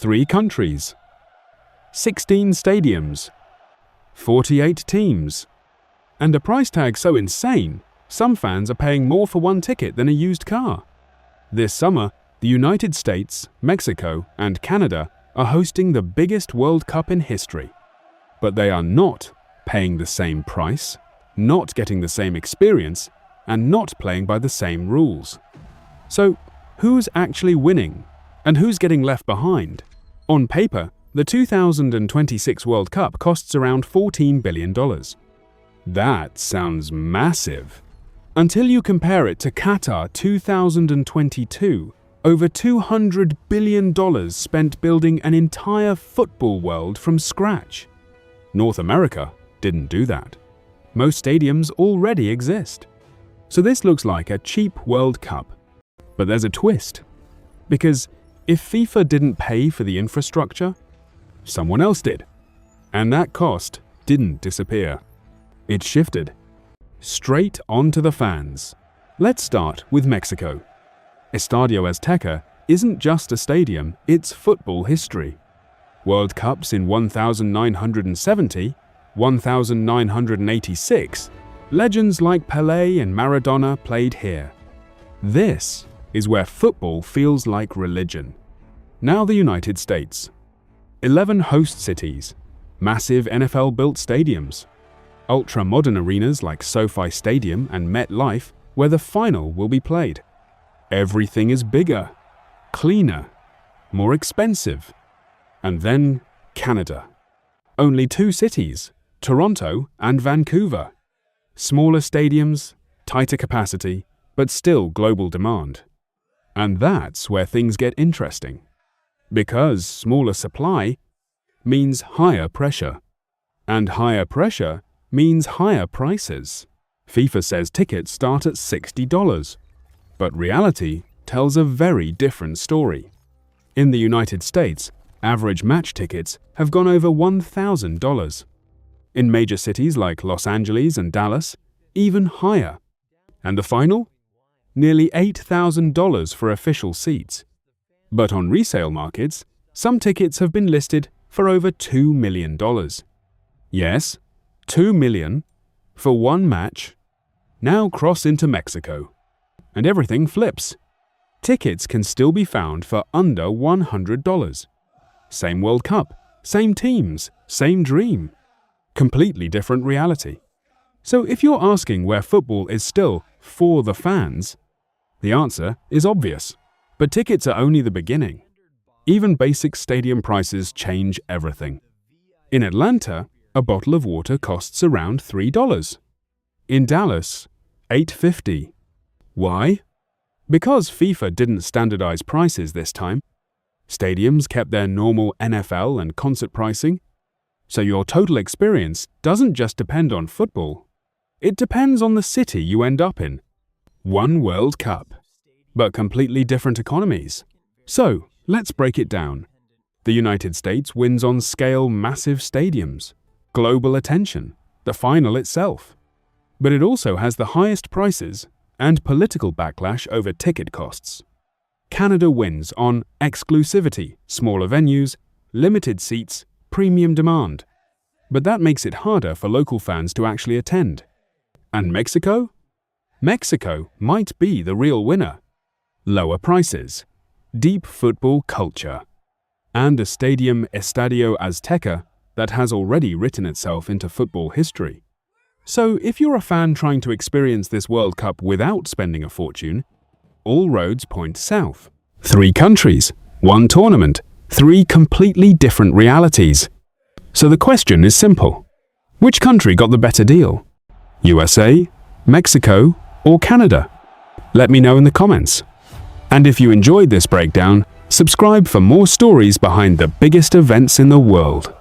3 countries, 16 stadiums, 48 teams, and a price tag so insane, some fans are paying more for one ticket than a used car. This summer, the United States, Mexico, and Canada are hosting the biggest World Cup in history. But they are not paying the same price, not getting the same experience, and not playing by the same rules. So, who's actually winning? And who's getting left behind? On paper, the 2026 World Cup costs around $14 billion. That sounds massive. Until you compare it to Qatar 2022, over $200 billion spent building an entire football world from scratch. North America didn't do that. Most stadiums already exist. So this looks like a cheap World Cup. But there's a twist. Because if FIFA didn't pay for the infrastructure, someone else did. And that cost didn't disappear. It shifted. Straight onto the fans. Let's start with Mexico. Estadio Azteca isn't just a stadium, it's football history. World Cups in 1970, 1986, legends like Pelé and Maradona played here. This is where football feels like religion. Now the United States. 11 host cities, massive NFL-built stadiums, ultra-modern arenas like SoFi Stadium and MetLife where the final will be played. Everything is bigger, cleaner, more expensive. And then Canada. Only 2 cities, Toronto and Vancouver. Smaller stadiums, tighter capacity, but still global demand. And that's where things get interesting. Because smaller supply means higher pressure. And higher pressure means higher prices. FIFA says tickets start at $60. But reality tells a very different story. In the United States, average match tickets have gone over $1,000. In major cities like Los Angeles and Dallas, even higher. And the final? Nearly $8,000 for official seats. But on resale markets, some tickets have been listed for over $2 million. Yes, $2 million for one match. Now cross into Mexico. And everything flips. Tickets can still be found for under $100. Same World Cup, same teams, same dream. Completely different reality. So if you're asking where football is still for the fans, the answer is obvious. But tickets are only the beginning. Even basic stadium prices change everything. In Atlanta, a bottle of water costs around $3. In Dallas, $8.50. Why? Because FIFA didn't standardize prices this time. Stadiums kept their normal NFL and concert pricing. So your total experience doesn't just depend on football. It depends on the city you end up in. One World Cup, but completely different economies. So, let's break it down. The United States wins on scale massive stadiums, global attention, the final itself. But it also has the highest prices and political backlash over ticket costs. Canada wins on exclusivity, smaller venues, limited seats, premium demand. But that makes it harder for local fans to actually attend. And Mexico? Mexico might be the real winner. Lower prices, deep football culture, and a stadium Estadio Azteca that has already written itself into football history. So if you're a fan trying to experience this World Cup without spending a fortune, all roads point south. 3 countries, 1 tournament, 3 completely different realities. So the question is simple. Which country got the better deal? USA, Mexico, or Canada? Let me know in the comments. And if you enjoyed this breakdown, subscribe for more stories behind the biggest events in the world.